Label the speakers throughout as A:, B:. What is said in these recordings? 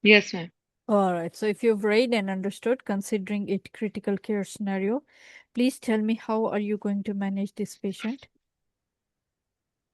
A: Yes, ma'am.
B: All right. So if you've read and understood, considering it critical care scenario, please tell me how are you going to manage this patient?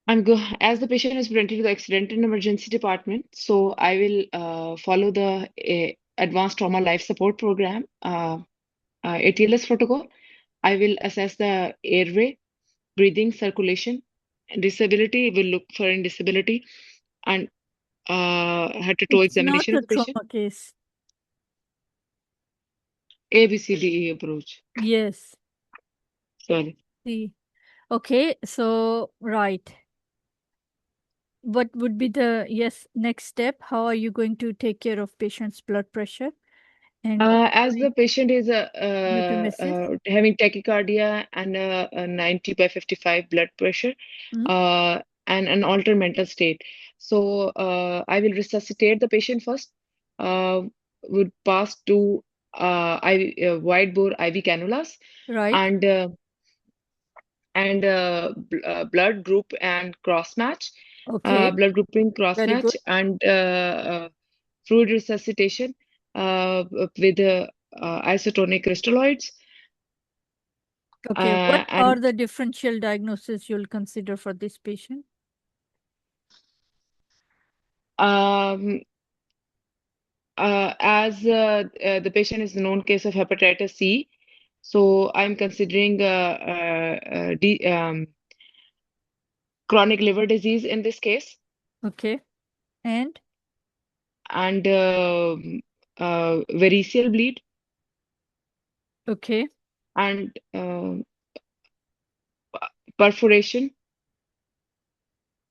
A: As the patient is presented to the accident and emergency department, so I will follow the advanced trauma life support program, ATLS protocol. I will assess the airway, breathing, circulation, disability. Will look for in disability and head to toe
B: It's not
A: examination
B: a
A: of the patient.
B: trauma case.
A: ABCDE approach.
B: Yes.
A: Sorry.
B: See. Okay. So, right. What would be the next step? How are you going to take care of patient's blood pressure and
A: As the patient is
B: glucomesis?
A: having tachycardia and a 90 by 55 blood pressure
B: Hmm?
A: and an altered mental state. So I will resuscitate the patient first, uh, would pass to wide bore IV cannulas
B: Right.
A: and blood group and cross match,
B: Okay.
A: blood grouping cross
B: Very good.
A: match and fluid resuscitation with isotonic crystalloids.
B: Okay. What are
A: And
B: the differential diagnoses you'll consider for this patient?
A: um, as the patient is a known case of hepatitis C, so I'm considering chronic liver disease in this case
B: Okay. And
A: and variceal bleed
B: okay.
A: and perforation,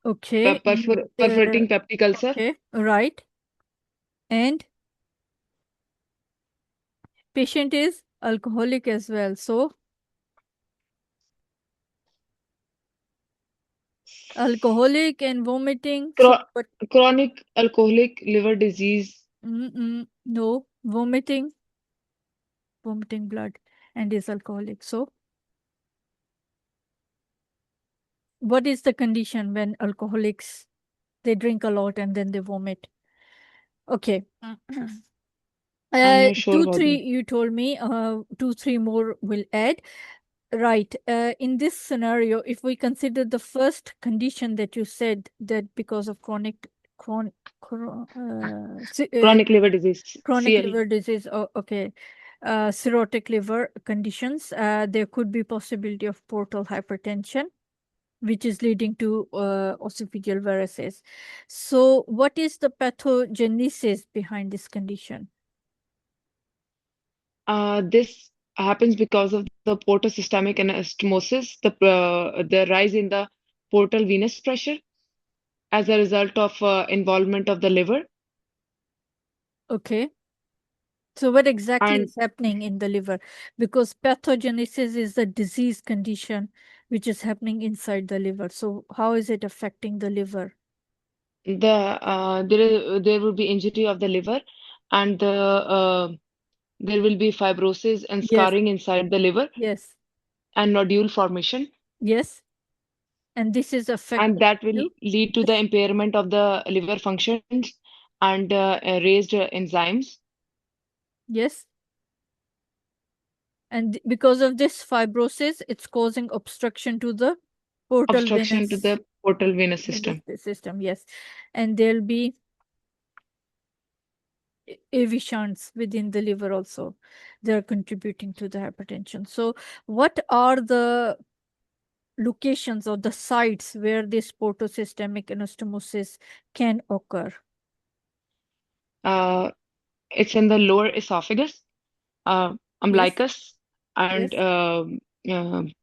B: Okay. And
A: perforating peptic ulcer.
B: okay. Right. And patient is alcoholic as well. So alcoholic and vomiting. So
A: Chro-
B: what?
A: Chronic alcoholic liver disease.
B: No, vomiting blood, and is alcoholic. So what is the condition when alcoholics they drink a lot and then they vomit? Okay.
A: I'm not sure
B: Two,
A: about
B: three,
A: that.
B: you told me, two, three more will add. Right. In this scenario, if we consider the first condition that you said that because of chronic, chron,
A: Chronic liver disease,
B: chronic
A: CL.
B: liver disease, okay, cirrhotic liver conditions, there could be possibility of portal hypertension, which is leading to esophageal varices. So, what is the pathogenesis behind this condition?
A: This happens because of the portosystemic anastomosis, the rise in the portal venous pressure as a result of involvement of the liver.
B: Okay. So, what exactly
A: And
B: is happening in the liver? Because pathogenesis is the disease condition which is happening inside the liver. So, how is it affecting the liver?
A: there will be injury of the liver, and there will be fibrosis and
B: Yes,
A: scarring inside the liver
B: yes,
A: and nodule formation,
B: yes. And this is
A: and
B: affecting
A: that will
B: you?
A: lead to the
B: Yes,
A: impairment of the liver functions and raised enzymes,
B: yes. And because of this fibrosis, it's causing obstruction to the portal
A: obstruction to
B: venous
A: the portal venous system.
B: system. Yes. And there'll be AV shunts within the liver also. They're contributing to the hypertension. So, what are the locations or the sites where this portosystemic anastomosis can occur?
A: Uh, it's in the lower esophagus,
B: Yes,
A: umbilicus, and
B: yes.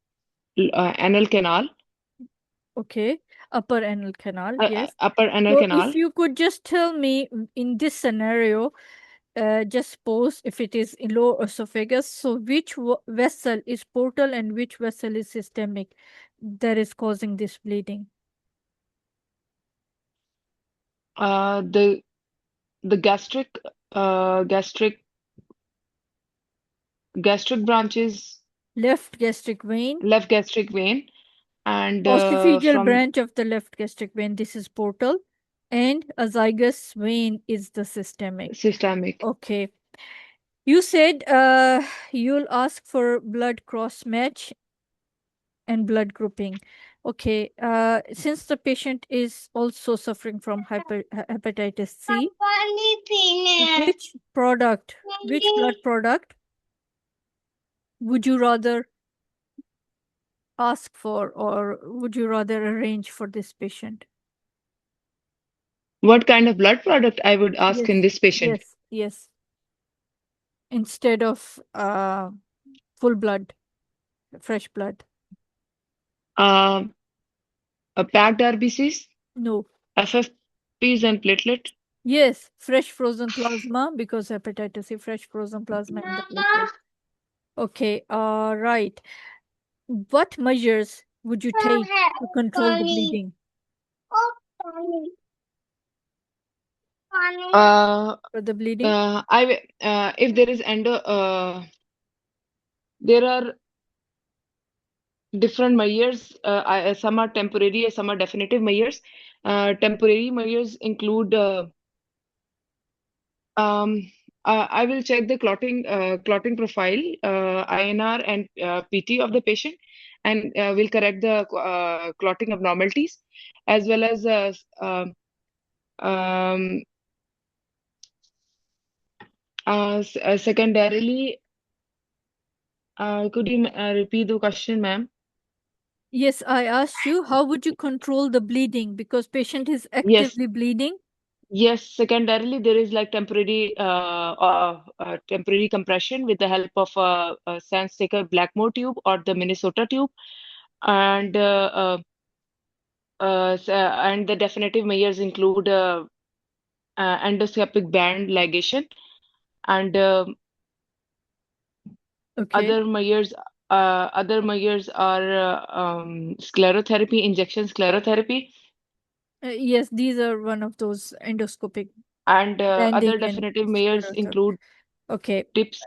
A: uh, anal canal,
B: Okay. Upper anal canal. Yes.
A: upper anal
B: So,
A: canal.
B: if you could just tell me in this scenario, just suppose if it is in lower esophagus, so which vessel is portal and which vessel is systemic that is causing this bleeding?
A: The gastric gastric branches,
B: Left gastric vein,
A: left gastric vein, and
B: occipital
A: from
B: branch of the left gastric vein. This is portal. And azygous vein is the systemic.
A: Systemic.
B: Okay. You said you'll ask for blood cross match and blood grouping. Okay. Since the patient is also suffering from hepatitis C, which blood product would you rather ask for, or would you rather arrange for this patient?
A: What kind of blood product I would ask
B: Yes,
A: in this patient?
B: yes. Instead of full blood, fresh blood.
A: Uh, a packed RBCs,
B: No.
A: FFPs, and platelet.
B: Yes, fresh frozen plasma, because hepatitis C, fresh frozen plasma in the platelet. Okay, right. What measures would you take to control the bleeding for the bleeding?
A: If there is there are different measures. Some are temporary, some are definitive measures. Temporary measures include I will check the clotting profile, INR and PT of the patient, and will correct the clotting abnormalities, as well as um, secondarily. Could you repeat the question, ma'am?
B: Yes, I asked you, how would you control the bleeding? Because patient is
A: Yes.
B: actively bleeding.
A: Yes, secondarily, there is like temporary compression with the help of a sense taker Blackmore tube or the Minnesota tube, and and the definitive measures include endoscopic band ligation, and
B: Okay.
A: other measures. Other measures are sclerotherapy, injection sclerotherapy,
B: Yes, these are one of those endoscopic
A: and
B: banding
A: other
B: and
A: definitive measures
B: sclerotherapy.
A: include
B: Okay.
A: tips.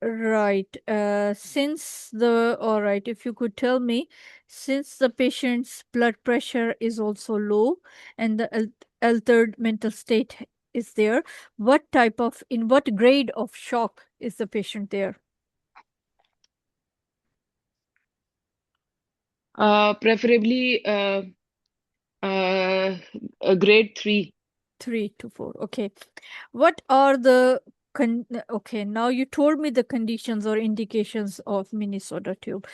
B: Right. All right, if you could tell me, since the patient's blood pressure is also low and the altered mental state is there, in what grade of shock is the patient there?
A: Preferably grade 3.
B: 3 to 4. Okay. What are the okay, now you told me the conditions or indications of Minnesota tube.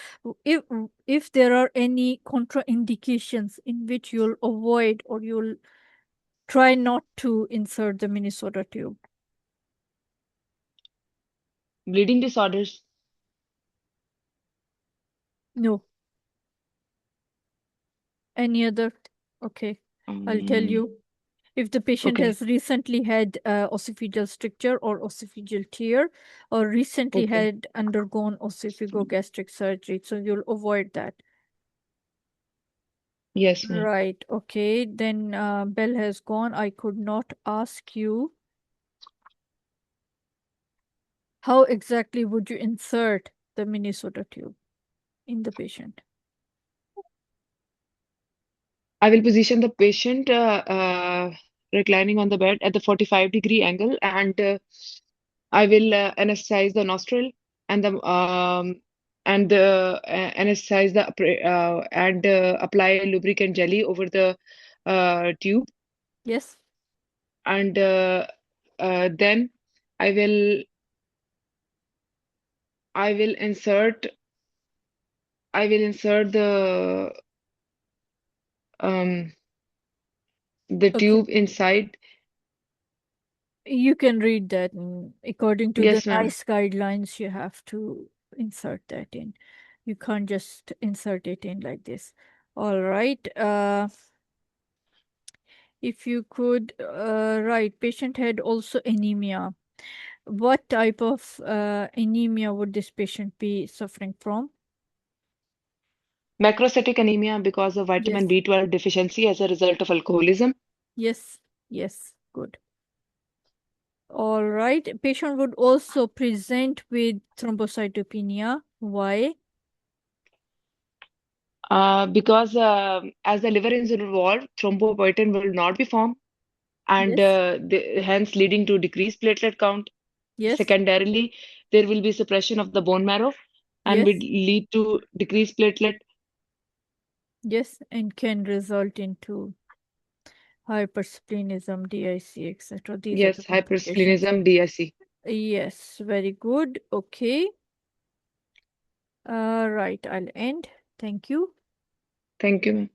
B: If there are any contraindications in which you'll avoid or you'll try not to insert the Minnesota tube.
A: Bleeding disorders.
B: No. Any other? Okay. I'll tell
A: Um,
B: you. If the patient
A: okay,
B: has recently had esophageal stricture or esophageal tear, or recently
A: okay.
B: had undergone esophagogastric surgery, so you'll avoid that.
A: Yes, ma'am.
B: Right. Okay. Then Bell has gone. I could not ask you how exactly would you insert the Minnesota tube in the patient?
A: I will position the patient reclining on the bed at the 45-degree angle, and I will anesthetize the nostril and anesthetize the and apply lubricant jelly over the tube,
B: Yes.
A: and then I will I will insert um, the
B: Okay.
A: tube inside.
B: You can read that. According to the
A: Yes, ma'am.
B: NICE guidelines, you have to insert that in. You can't just insert it in like this. All right. If you could, right, patient had also anemia. What type of anemia would this patient be suffering from?
A: Macrocytic anemia because of vitamin
B: Yes,
A: B12 deficiency as a result of alcoholism.
B: yes, yes, good. All right. Patient would also present with thrombocytopenia. Why?
A: Because as the liver is involved, thrombopoietin will not be formed, and
B: Yes.
A: hence leading to decreased platelet count.
B: Yes.
A: Secondarily, there will be suppression of the bone marrow and will
B: Yes.
A: lead to decreased platelet.
B: Yes. And can result into hypersplenism, DIC, etc. These are the
A: Yes,
B: complications.
A: hypersplenism, DIC.
B: Yes, very good. Okay. Right, I'll end. Thank you.
A: Thank you, ma'am.